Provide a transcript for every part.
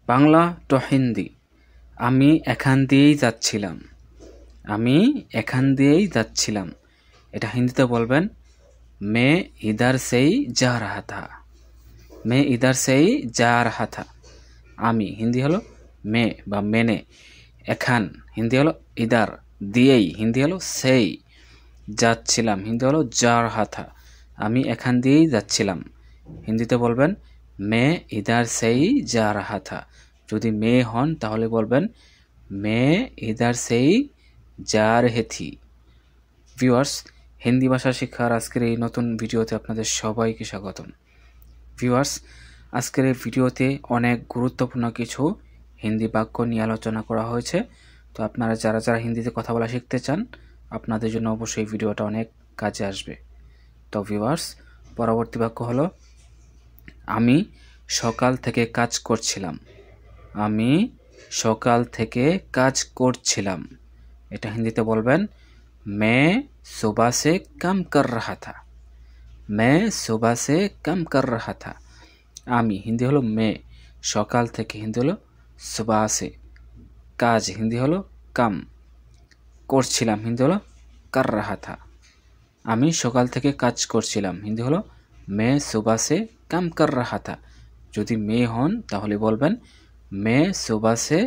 Bangla two Hindi. আমি এখান দিয়েই যাচ্ছিলাম। আমি এখান দিয়েই যাচ্ছিলাম। এটা হিন্দিতে বলবেন मैं इधर से ही जा रहा था। मैं इधर से ही जा रहा था। আমি হিন্দি হলো মে বা মেনে। এখান হিন্দি হলো ইদার। দিয়েই হিন্দি হলো সেই। যাচ্ছিলাম হিন্দি হলো যা রাহা থা। আমি এখান দিয়েই যাচ্ছিলাম। হিন্দিতে বলবেন মে ইদার সেই যা রাহা থা। যদি মে হন তাহলে বলবেন মে ইদার সেই যা রহে থি। ভিউয়ার্স, হিন্দি ভাষা শিক্ষার আজকের এই নতুন ভিডিওতে আপনাদের সবাইকে স্বাগতম। ভিউয়ার্স, আজকের এই ভিডিওতে অনেক গুরুত্বপূর্ণ কিছু হিন্দি বাক্য নিয়ে আলোচনা করা হয়েছে। তো আপনারা যারা যারা হিন্দিতে কথা বলা শিখতে চান, আপনাদের জন্য অবশ্যই ভিডিওটা অনেক কাজে আসবে। তো ভিউয়ার্স, পরবর্তী বাক্য হলো আমি সকাল থেকে কাজ করছিলাম। আমি সকাল থেকে কাজ করছিলাম। এটা হিন্দিতে বলবেন मैं सुबह से काम कर रहा था। मैं सुबह से काम कर रहा था। আমি হিন্দি হলো মে, সকাল থেকে হিন্দি হলো সুবাহ সে, কাজ হিন্দি হলো কাম, করছিলাম হিন্দি হলো কর রাহা থা। আমি সকাল থেকে কাজ করছিলাম হিন্দি হলো মে সুবাহ সে কাম কর রাহা থা। যদি মে হন তাহলে বলবেন মে সুবাহ সে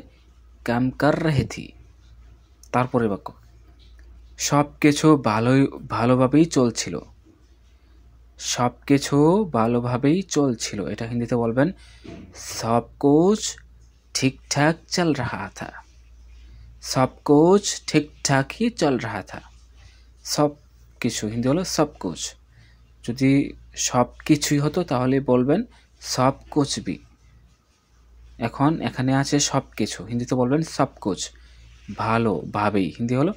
কাম কর রহি থি। তারপরে বাক্য সব কিছু ভালোভাবেই চলছিল। সব কিছু ভালোভাবেই চলছিল। এটা হিন্দিতে বলবেন সব কুছ ঠিকঠাক চল রাহা থা। সব কুছ ঠিকঠাক হি চল রাহা থা। সব কিছু হিন্দি হলো সব কুছ। যদি সব কিছুই হতো তাহলে বলবেন সব কুছ ভি। এখন এখানে আছে সব কিছু, হিন্দিতে বলবেন সব কুছ। ভালোভাবেই হিন্দি হলো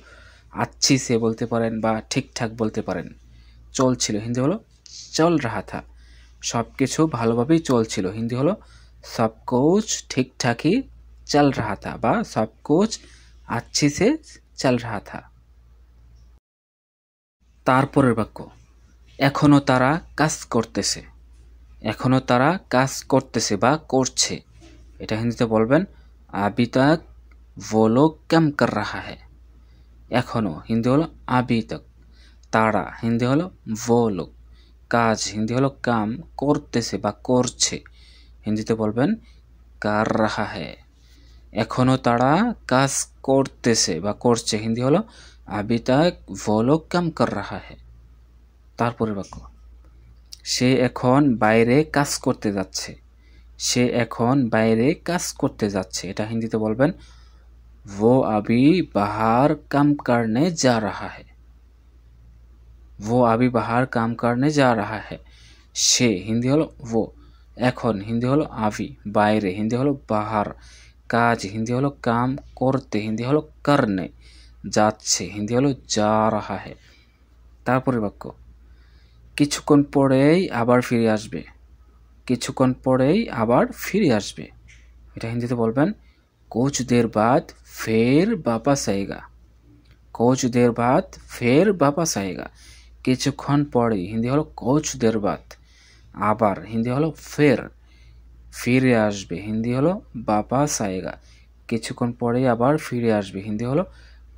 আচ্ছি সে বলতে পারেন বা ঠিকঠাক বলতে পারেন। চলছিল হিন্দি হলো চল রাহা থা। সব কিছু ভালোভাবেই চলছিল হিন্দি হলো সব কুছ ঠিকঠাকই চল রাহা থা বা সব কুছ আচ্ছি সে চল রাহা থা। তারপরের বাক্য এখনো তারা কাজ করতেছে। এখনো তারা কাজ করতেছে বা করছে। এটা হিন্দিতে বলবেন আবি তক वो लोग काम कर रहा है। এখনো হিন্দি হলো আবি তক। তারা হিন্দি হলো वो लोग। কাজ হিন্দি হলো কাম, করতেছে বা করছে হিন্দিতে বলবেন কার রাহা है। এখনো তারা কাজ করতেছে বা করছে হিন্দি হলো আবি তক वो लोग काम कर रहा है। তারপরে বাক্য সে এখন বাইরে কাজ করতে যাচ্ছে। সে এখন বাইরে কাজ করতে যাচ্ছে। এটা হিন্দিতে বলবেন वो अभी बाहर काम करने जा रहा है। वो अभी बाहर काम करने जा रहा है। সে হিন্দি হলো वो, এখন হিন্দি হলো আবি, বাইরে হিন্দি হলো বাহার, কাজ হিন্দি হলো কাম, করতে হিন্দি হলো করনে, যাচ্ছে হিন্দি হলো যা রাহা है। তারপরে বাক্য কিছুক্ষণ পরেই আবার ফিরে আসবে। কিছুক্ষণ পরেই আবার ফিরে আসবে। এটা হিন্দিতে বলবেন कुछ देर बाद फिर वापस आएगा। कुछ देर बाद फिर वापस आएगा। কিছুক্ষণ পরে হিন্দি হলো कुछ देर बाद, আবার হিন্দি হলো ফের, ফিরে আসবে হিন্দি হলো वापस आएगा। কিছুক্ষণ পরে আবার ফিরে আসবে হিন্দি হলো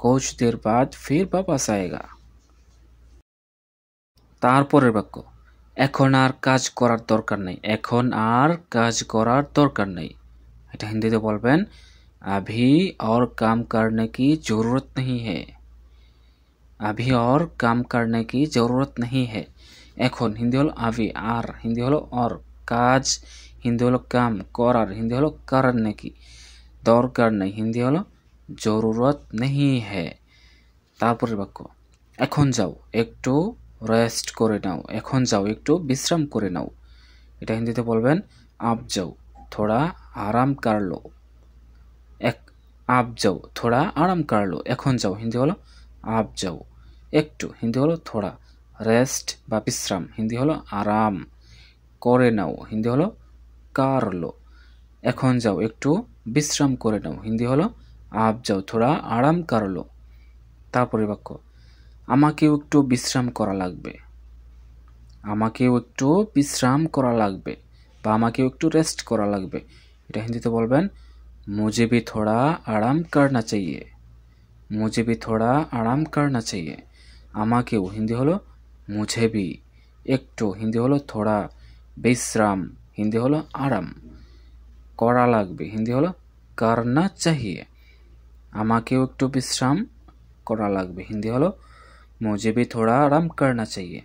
कुछ देर बाद फिर वापस आएगा। তারপরের বাক্য এখন আর কাজ করার দরকার নেই। এখন আর কাজ করার দরকার নেই। এটা হিন্দিতে বলবেন अभी और काम करने की ज़रूरत नहीं है। अभी और काम करने की ज़रूरत नहीं है। এখন হিন্দি হলো अभी, আর হিন্দি হলো और, কাজ হিন্দি হলো কাম, করার হিন্দি হলো करने की, দরকার নেই হিন্দি হলো ज़रूरत नहीं है। তারপরের বাক্য এখন যাও একটু রেস্ট করে নাও। এখন যাও একটু বিশ্রাম করে নাও। এটা হিন্দিতে বলবেন आप जाओ थोड़ा आराम कर लो। आप जाओ थोड़ा आराम कर लो। এখন যাও হিন্দি হলো आप जाओ, একটু হিন্দি হলো थोड़ा, রেস্ট বা বিশ্রাম হিন্দি হলো আরাম, করে নাও হিন্দি হলো कर लो। এখন যাও একটু বিশ্রাম করে নাও হিন্দি হলো आप जाओ थोड़ा आराम कर लो। তারপরে বাক্য আমাকেও একটু বিশ্রাম করা লাগবে। আমাকেও একটু বিশ্রাম করা লাগবে বা আমাকেও একটু রেস্ট করা লাগবে। এটা হিন্দিতে বলবেন মুঝে भी थोड़ा आराम करना चाहिए, मुझे भी थोड़ा आराम करना चाहिए। আমাকেও হিন্দি হলো মুঝে भी, একটু হিন্দি হলো থোড়া, বিশ্রাম হিন্দি হলো আরাম, করা লাগবে হিন্দি হলো করনা চাহিয়ে। আমাকেও একটু বিশ্রাম করা লাগবে হিন্দি হলো मुझे भी थोड़ा आराम करना चाहिए।